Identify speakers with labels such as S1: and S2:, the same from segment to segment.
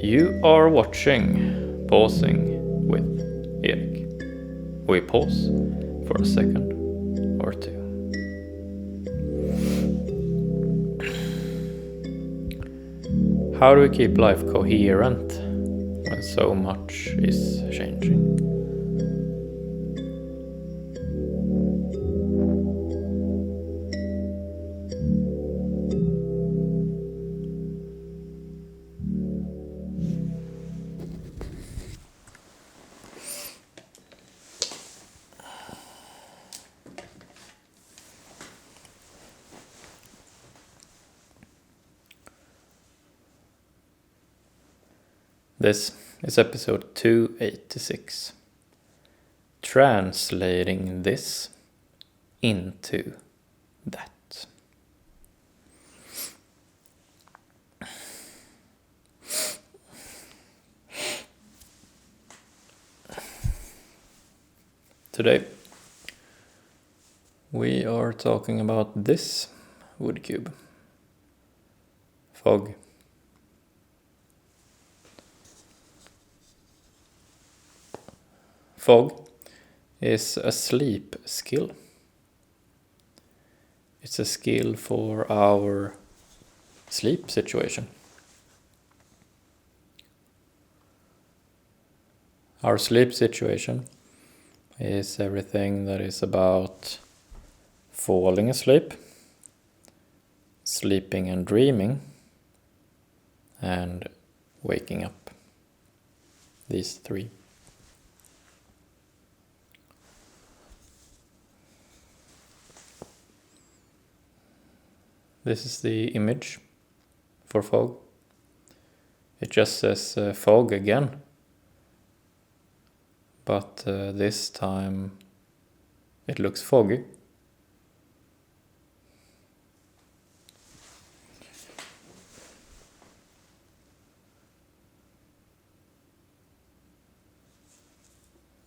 S1: You are watching Pausing with Erik. We pause for a second or two. How do we keep life coherent when so much is changing? This is episode 286. Translating this into that. Today we are talking about this wood cube. Fog. Fog is a sleep skill. It's a skill for our sleep situation. Our sleep situation is everything that is about falling asleep, sleeping and dreaming, and waking up. These three. This is the image for fog. It just says fog again, but this time it looks foggy.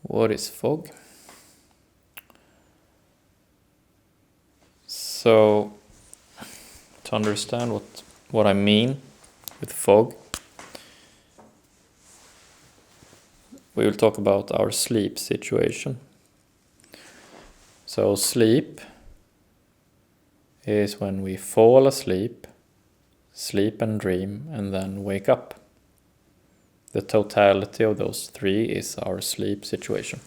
S1: What is fog? So, to understand what I mean with fog, we will talk about our sleep situation. So sleep is when we fall asleep, sleep and dream, and then wake up. The totality of those three is our sleep situation.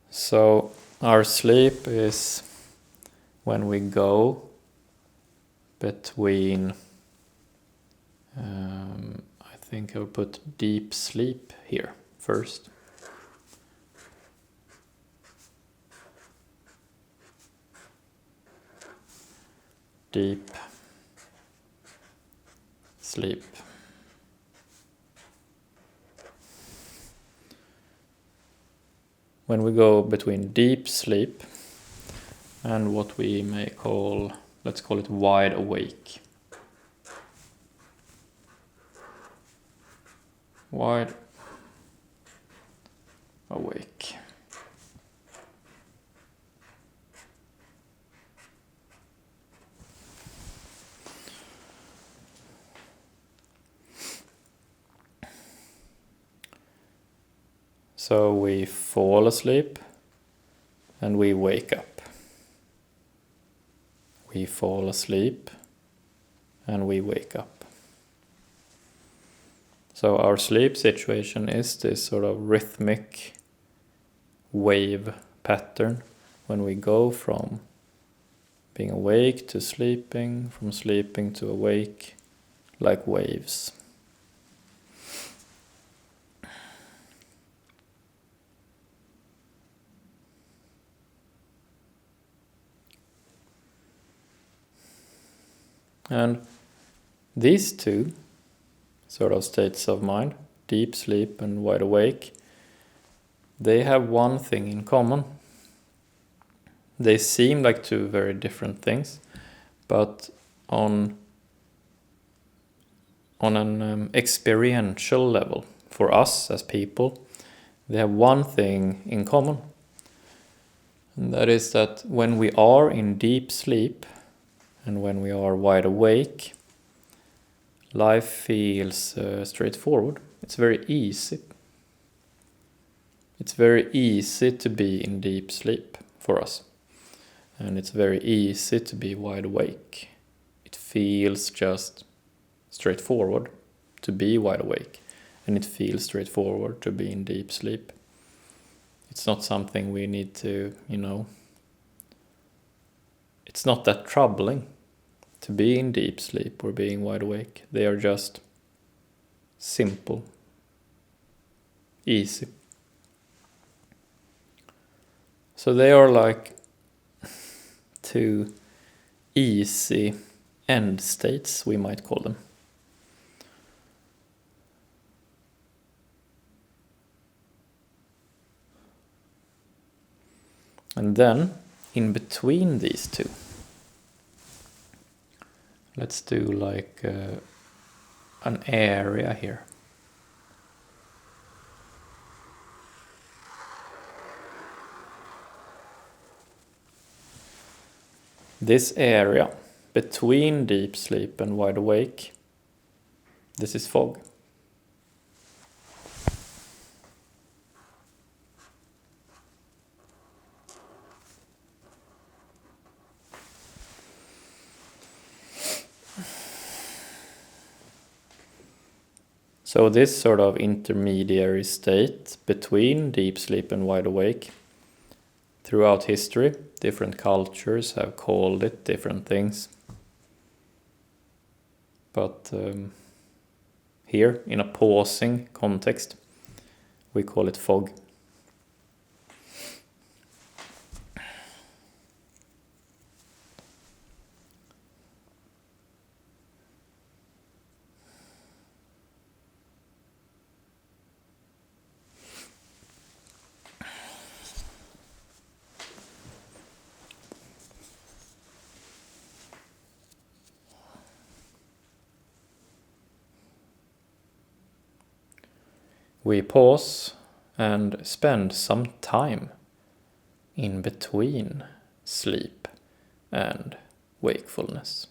S1: So our sleep is when we go between, I think I'll put deep sleep here first. Deep sleep. When we go between deep sleep and what we may call, let's call it wide awake. Wide awake. So we fall asleep and we wake up. We fall asleep and we wake up. So our sleep situation is this sort of rhythmic wave pattern when we go from being awake to sleeping, from sleeping to awake, like waves. And these two sort of states of mind, deep sleep and wide awake, they have one thing in common. They seem like two very different things, but on an experiential level, for us as people, they have one thing in common. And that is that when we are in deep sleep and when we are wide awake, life feels straightforward. It's very easy. It's very easy to be in deep sleep for us. And it's very easy to be wide awake. It feels just straightforward to be wide awake. And it feels straightforward to be in deep sleep. It's not something we need to, it's not that troubling to be in deep sleep or being wide awake. They are just simple, easy. So they are like two easy end states, we might call them. And then, in between these two, let's do like an area here. This area between deep sleep and wide awake, this is fog. So this sort of intermediary state between deep sleep and wide awake, throughout history, different cultures have called it different things. But here, in a pausing context, we call it fog. We pause and spend some time in between sleep and wakefulness.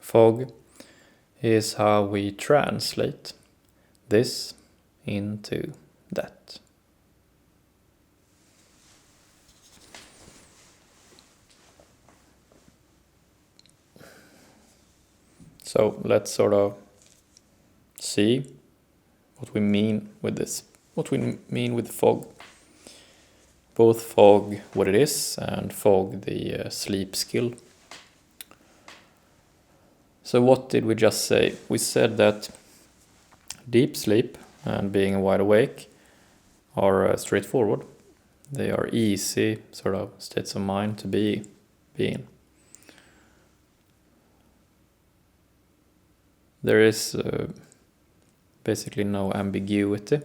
S1: Fog is how we translate this into that. So let's sort of see what we mean with this, what we mean with fog. Both fog, what it is, and fog, the sleep skill. So what did we just say? We said that deep sleep and being wide awake are straightforward. They are easy sort of states of mind to be in. There is basically no ambiguity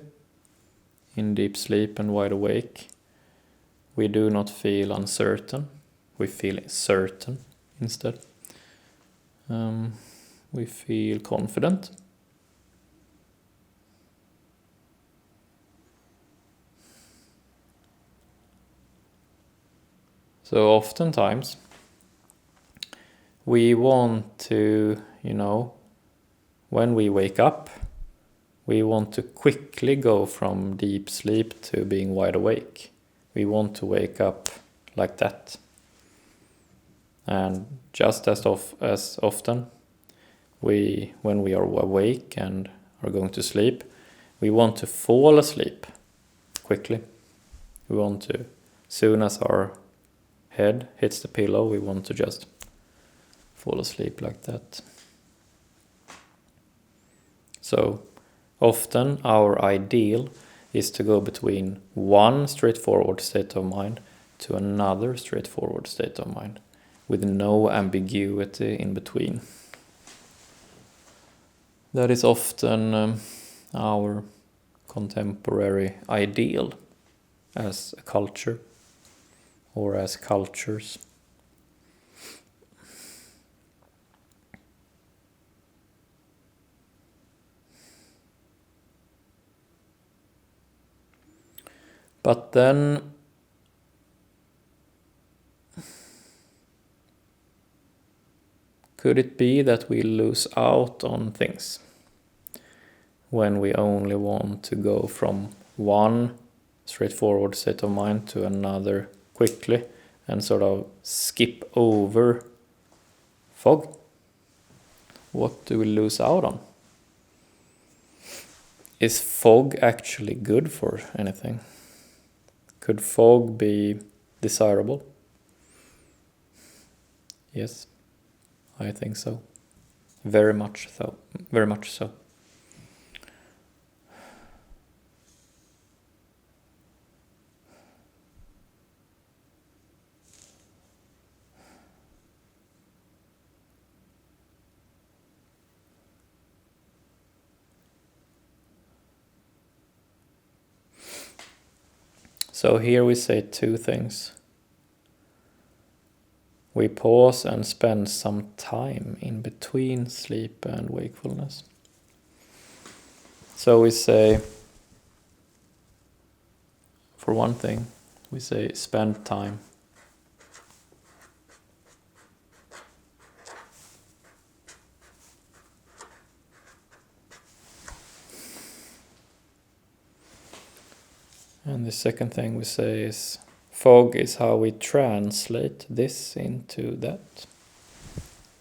S1: in deep sleep and wide awake. We do not feel uncertain. We feel certain instead. We feel confident. So oftentimes we want to, when we wake up, we want to quickly go from deep sleep to being wide awake. We want to wake up like that. And just as often, when we are awake and are going to sleep, we want to fall asleep quickly. We want to, soon as our head hits the pillow, we want to just fall asleep like that. So often our ideal is to go between one straightforward state of mind to another straightforward state of mind, with no ambiguity in between. That is often our contemporary ideal as a culture or as cultures. But then could it be that we lose out on things when we only want to go from one straightforward state of mind to another quickly and sort of skip over fog? What do we lose out on? Is fog actually good for anything? Could fog be desirable? Yes, I think so. Very much so. Very much so. So here we say two things. We pause and spend some time in between sleep and wakefulness. So we say, for one thing, we say spend time. And the second thing we say is fog is how we translate this into that.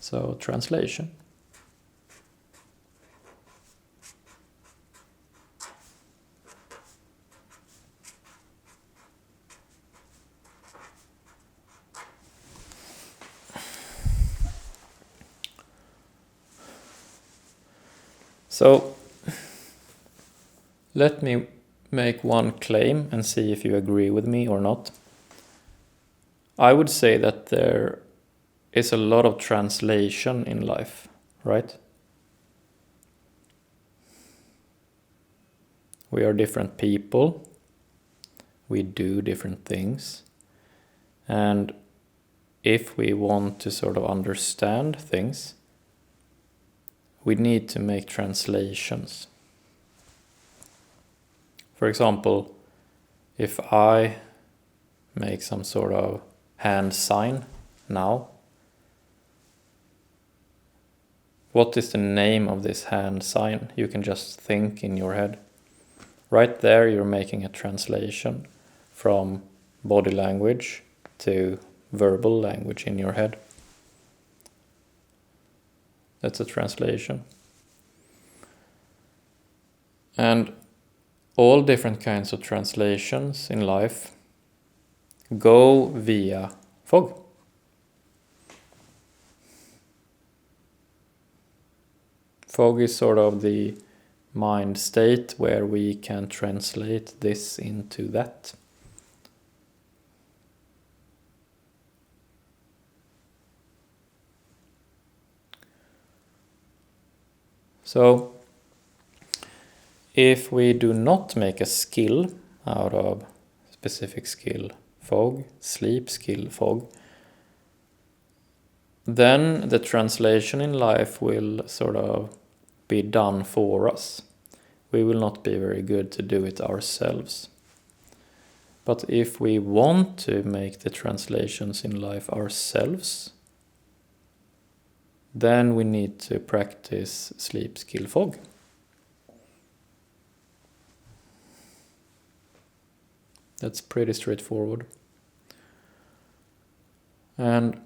S1: So translation. So let me make one claim and see if you agree with me or not. I would say that there is a lot of translation in life, right? We are different people. We do different things. And if we want to sort of understand things, we need to make translations. For example, if I make some sort of hand sign now, what is the name of this hand sign? You can just think in your head. Right there you're making a translation from body language to verbal language in your head. That's a translation. And all different kinds of translations in life go via fog. Fog is sort of the mind state where we can translate this into that. So if we do not make a skill out of specific skill fog, sleep skill fog, then the translation in life will sort of be done for us. We will not be very good to do it ourselves. But if we want to make the translations in life ourselves, then we need to practice sleep skill fog. That's pretty straightforward. And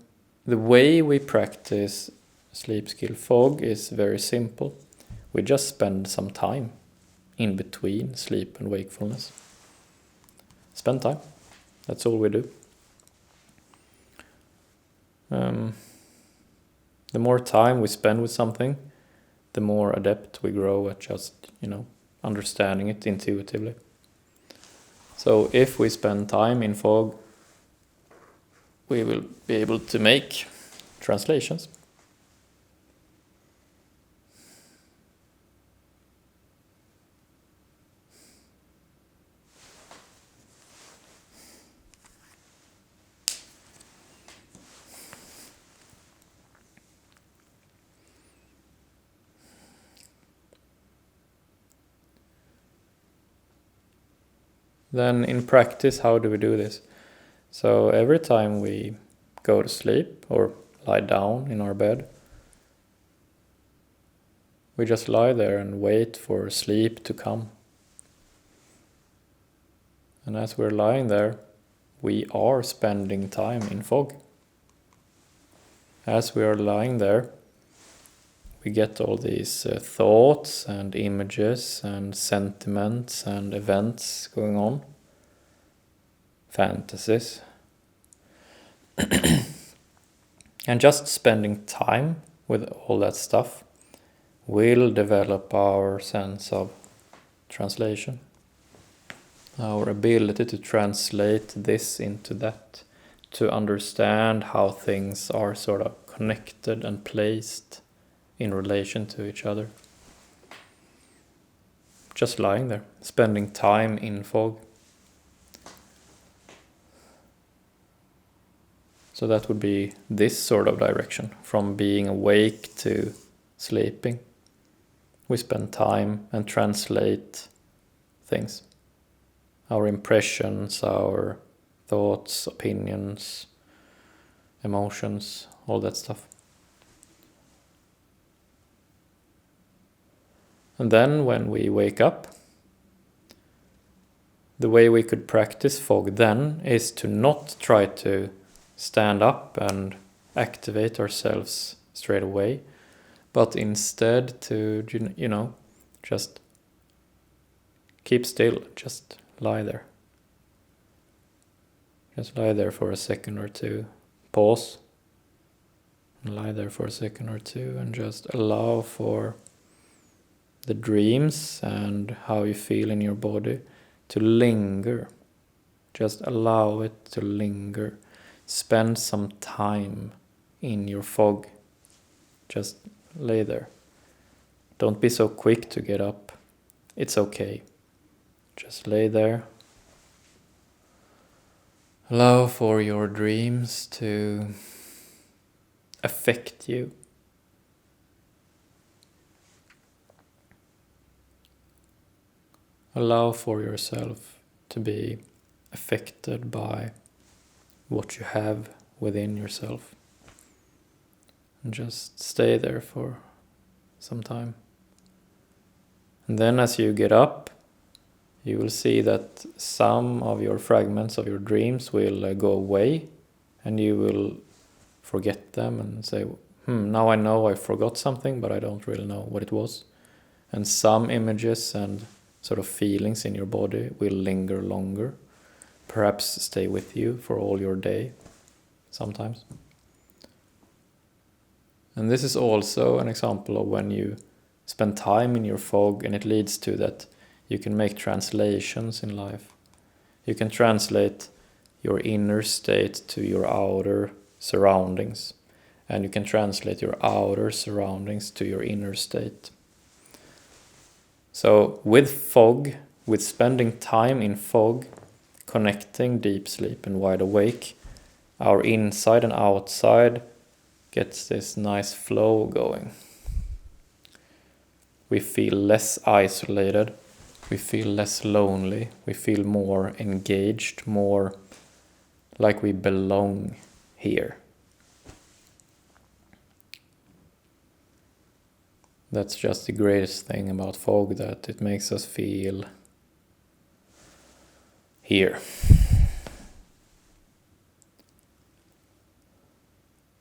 S1: the way we practice sleep skill fog is very simple. We just spend some time in between sleep and wakefulness. Spend time. That's all we do. The more time we spend with something, the more adept we grow at just, understanding it intuitively. So if we spend time in fog, we will be able to make translations. Then in practice, how do we do this? So every time we go to sleep or lie down in our bed, we just lie there and wait for sleep to come. And as we're lying there, we are spending time in fog. As we are lying there, we get all these thoughts and images and sentiments and events going on, fantasies. And just spending time with all that stuff will develop our sense of translation, our ability to translate this into that, to understand how things are sort of connected and placed in relation to each other. Just lying there, spending time in fog. So that would be this sort of direction, from being awake to sleeping. We spend time and translate things. Our impressions, our thoughts, opinions, emotions, all that stuff. And then when we wake up, the way we could practice fog then is to not try to stand up and activate ourselves straight away, but instead to, just keep still, just lie there. Just lie there for a second or two, pause, and lie there for a second or two, and just allow for the dreams and how you feel in your body to linger. Just allow it to linger. Spend some time in your fog. Just lay there. Don't be so quick to get up. It's okay. Just lay there. Allow for your dreams to affect you. Allow for yourself to be affected by what you have within yourself. And just stay there for some time. And then as you get up, you will see that some of your fragments of your dreams will go away, and you will forget them and say, now I know I forgot something, but I don't really know what it was. And some images and sort of feelings in your body will linger longer, perhaps stay with you for all your day, sometimes. And this is also an example of when you spend time in your fog, and it leads to that you can make translations in life. You can translate your inner state to your outer surroundings, and you can translate your outer surroundings to your inner state. So with fog, with spending time in fog, connecting deep sleep and wide awake, our inside and outside gets this nice flow going. We feel less isolated, we feel less lonely, we feel more engaged, more like we belong here. That's just the greatest thing about fog, that it makes us feel here.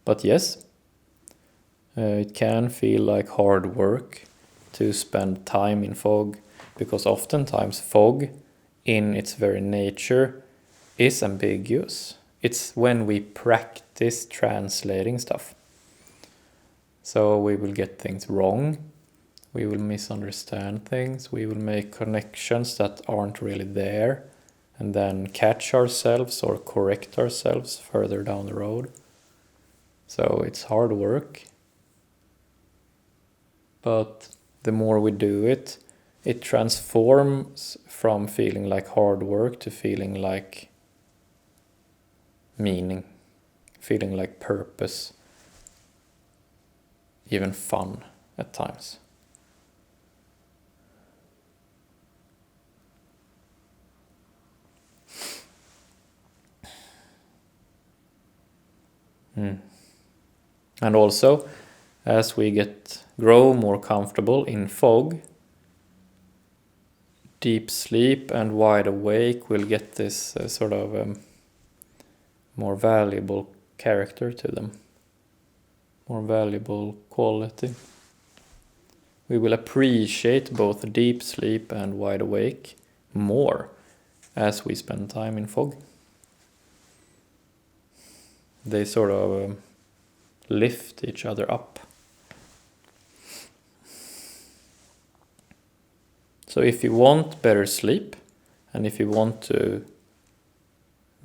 S1: But yes, it can feel like hard work to spend time in fog, because oftentimes fog in its very nature is ambiguous. It's when we practice translating stuff. So we will get things wrong, we will misunderstand things, we will make connections that aren't really there, and then catch ourselves or correct ourselves further down the road. So it's hard work, but the more we do it, it transforms from feeling like hard work to feeling like meaning, feeling like purpose, even fun at times. And also, as we grow more comfortable in fog, deep sleep and wide awake will get this sort of more valuable character to them, more valuable quality. We will appreciate both deep sleep and wide awake more as we spend time in fog. They sort of lift each other up. So if you want better sleep, and if you want to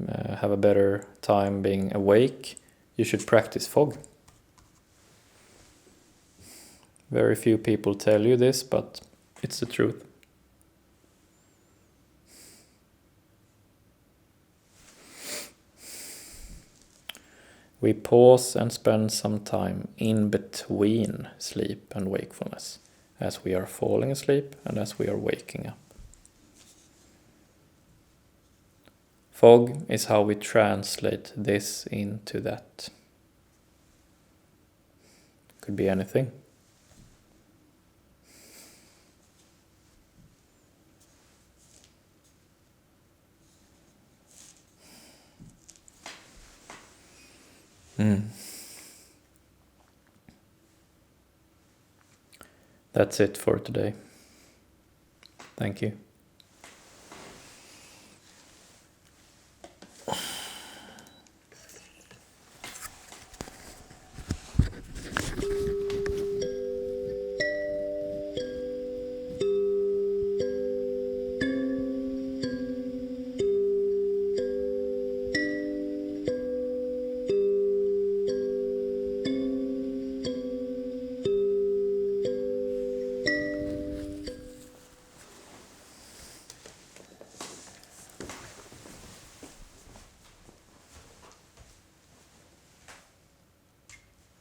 S1: have a better time being awake, you should practice fog. Very few people tell you this, but it's the truth. We pause and spend some time in between sleep and wakefulness, as we are falling asleep and as we are waking up. Fog is how we translate this into that. Could be anything. That's it for today. Thank you.